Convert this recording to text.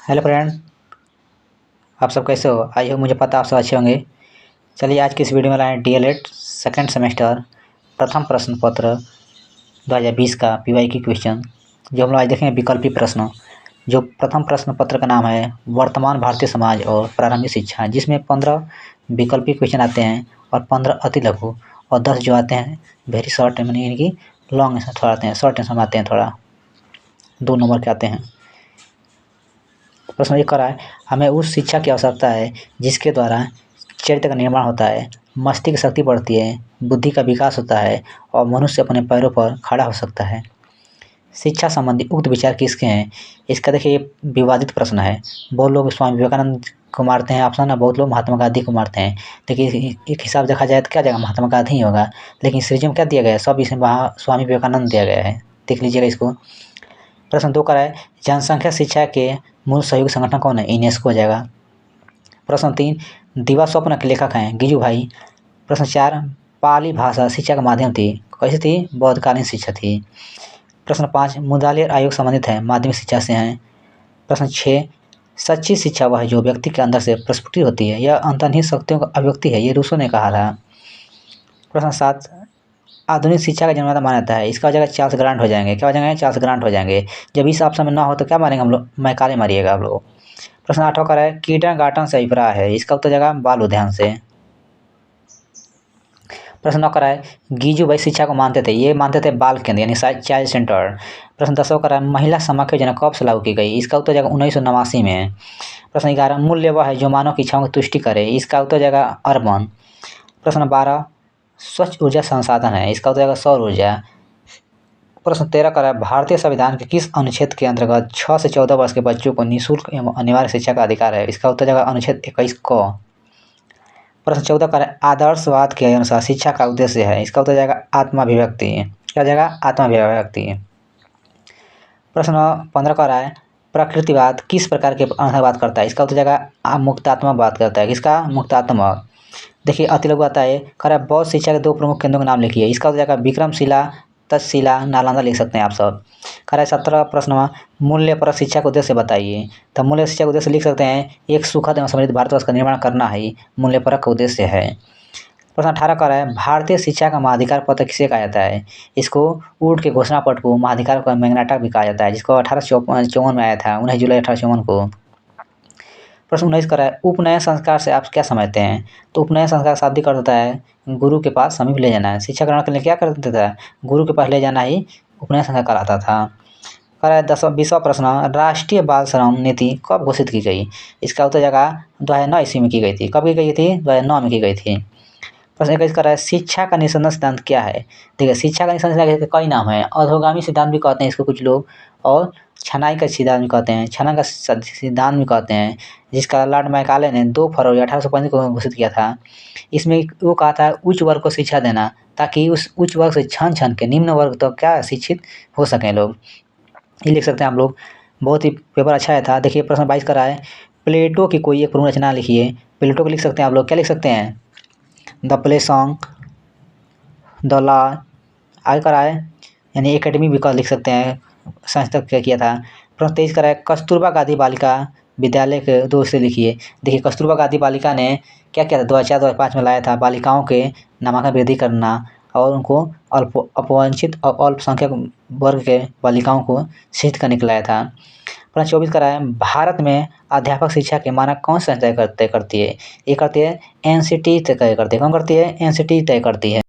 Hello friend, आप सब कैसे हो? आई हो मुझे पता आप सब अच्छे होंगे। चलिए आज की इस वीडियो में लाए डीएलएड सेकंड सेमेस्टर प्रथम प्रश्न पत्र 2020 का पीवाई की क्वेश्चन जो हम लोग आज देखेंगे विकल्पी प्रश्न। जो प्रथम प्रश्न पत्र का नाम है वर्तमान भारतीय समाज और प्रारंभिक शिक्षा, जिसमें 15 विकल्पी क्वेश्चन आते हैं और 15 अति लघु और 10 जो आते हैं वेरी शॉर्ट, यानी कि लॉन्ग थोड़ा आते हैं, शॉर्ट आंसर आते हैं, थोड़ा 2 नंबर के आते हैं। प्रश्न ये कर रहा है, हमें उस शिक्षा की आवश्यकता है जिसके द्वारा चरित्र का निर्माण होता है, मस्तिष्क शक्ति बढ़ती है, बुद्धि का विकास होता है और मनुष्य अपने पैरों पर खड़ा हो सकता है। शिक्षा संबंधी उक्त विचार किसके हैं? इसका देखिए विवादित प्रश्न है। बहुत लोग स्वामी विवेकानंद को मारते हैं ऑप्शन, बहुत लोग महात्मा गांधी को मारते हैं। देखिए एक हिसाब देखा जाए तो क्या जगह महात्मा गांधी ही होगा, लेकिन सृजन क्या दिया गया है? सब इसमें स्वामी विवेकानंद दिया गया है। देख लीजिएगा इसको। प्रश्न 2 का है, जनसंख्या शिक्षा के मूल सहयोग संगठन कौन है? यूनेस्को हो जाएगा। प्रश्न 3, दिवा स्वप्न के लेखक हैं गिजू भाई। प्रश्न 4, पाली भाषा शिक्षा का माध्यम थी, कैसी थी? बौद्धकालीन शिक्षा थी। प्रश्न 5, मुदालियर आयोग संबंधित है, माध्यमिक शिक्षा से हैं। प्रश्न 6, सच्ची शिक्षा वह है जो व्यक्ति के अंदर से प्रस्फुटित होती है, यह अंतर्निहित शक्तियों का अभिव्यक्ति है, ये रूसो ने कहा था। प्रश्न 7, आधुनिक शिक्षा का जन्मदाता माना जाता है, इसका हो जाएगा चार्ल्स ग्रांट हो जाएंगे। क्या हो जाएंगे? चार्ल्स ग्रांट हो जाएंगे। जब इस ऑप्शन में ना हो तो क्या मारेंगे हम लोग? मैकाले मारिएगा आप लोग। प्रश्न 8 का है, कीटन से अभिप्राय है, इसका उत्तर जाएगा बाल उद्यान से। प्रश्न 9 का है, गिजू भाई शिक्षा को मानते थे, ये मानते थे बाल केंद्र यानी चाइल्ड सेंटर। प्रश्न 10 का है, महिला समाख्या योजना कब से लागू की गई? इसका उत्तर जाएगा 1989 में। प्रश्न 11, मूल्य वह है जो मानव की इच्छाओं की तुष्टि करे, इसका उत्तर जाएगा अर्बन। प्रश्न 12, स्वच्छ ऊर्जा संसाधन है, इसका उत्तर जाएगा सौर ऊर्जा। प्रश्न 13 का है, भारतीय संविधान के किस अनुच्छेद के अंतर्गत 6 से 14 वर्ष के बच्चों को निःशुल्क एवं अनिवार्य शिक्षा का अधिकार है? इसका उत्तर जाएगा अनुच्छेद 21 क। प्रश्न 14 का है, आदर्शवाद के अनुसार शिक्षा का उद्देश्य है, इसका उत्तर जाएगा आत्माभिव्यक्ति। क्या जाएगा? आत्माभिव्यक्ति। प्रश्न 15 का है, प्रकृतिवाद किस प्रकार के बात करता है? इसका उत्तर जाएगा मुक्तात्मक बात करता है। किसका? मुक्तात्मक। देखिए अति लघु आता है, कह रहा बौद्ध शिक्षा के 2 प्रमुख केंद्रों के नाम लिखिए, इसका उत्तर जाएगा विक्रमशिला, तक्षशिला, नालंदा लिख सकते हैं आप सब। कह रहा है 17 प्रश्न में मूल्य पर शिक्षा का उद्देश्य बताइए, तो मूल्य शिक्षा का उद्देश्य लिख सकते हैं, एक सुखद एवं समृद्ध भारतवर्ष का निर्माण करना ही मूल्य परक का उद्देश्य है। प्रश्न 18 का है, भारतीय शिक्षा का महाधिकार पत्र किसे कहा जाता है? इसको ऊट के घोषणा पत्र को महाधिकार का मैग्नाटा भी कहा जाता है, जिसको 1854 में आया था, 19 जुलाई 1854 को। प्रश्न 19 का है, उपनयन संस्कार से आप क्या समझते हैं? तो उपनयन संस्कार शादी कर देता है, गुरु के पास समीप ले जाना है। शिक्षा ग्रहण के लिए क्या कर देता है? गुरु के पास ले जाना ही उपनयन संस्कार कहलाता था। कह रहा है 20वां प्रश्न, राष्ट्रीय बाल श्रम नीति कब घोषित की गई? इसका उत्तर जाएगा 2009 ईस्वी में की गई थी। कब की गई थी? 2009 में की गई थी। प्रश्न 21 कर रहा है, शिक्षा का निस्संदेह सिद्धांत क्या है? देखिए शिक्षा का निस्संदेह सिद्धांत के कई नाम है, अधोगामी सिद्धांत भी कहते हैं इसको कुछ लोग, और छनाई का सिद्धांत भी कहते हैं, छनन का सिद्धांत भी कहते हैं, जिसका लॉर्ड मैकाले ने 2 फरवरी 1835 को घोषित किया था। इसमें वो कहा था उच्च वर्ग को शिक्षा देना, ताकि उस उच्च वर्ग से छन छन के निम्न वर्ग तो क्या शिक्षित हो सकें लोग। ये लिख सकते हैं आप लोग। बहुत ही पेपर अच्छा आया था। देखिए प्रश्न 22 का रहा है, प्लेटो की कोई एक प्रमुख रचना लिखिए। प्लेटो को लिख सकते हैं आप लोग, क्या लिख सकते हैं? The play song, the law, आगे का रहा है, यानी एकेडमी भी लिख सकते हैं, संस्थक किया था। प्रश्न 23 का है, कस्तूरबा गांधी बालिका विद्यालय के 2 से लिखिए। देखिए कस्तूरबा गांधी बालिका ने क्या किया था? 2004-2005 में लाया था बालिकाओं के नामांकन वृद्धि करना और उनको अपवंचित और अल्पसंख्यक वर्ग के बालिकाओं को शिक्षित करने के लाया था। प्रश्न 24 का है, भारत में अध्यापक शिक्षा के मानक कौन सा तय करती है? ये करती है एनसीटी तय करती है। कौन करती है? एनसीटी तय करती है।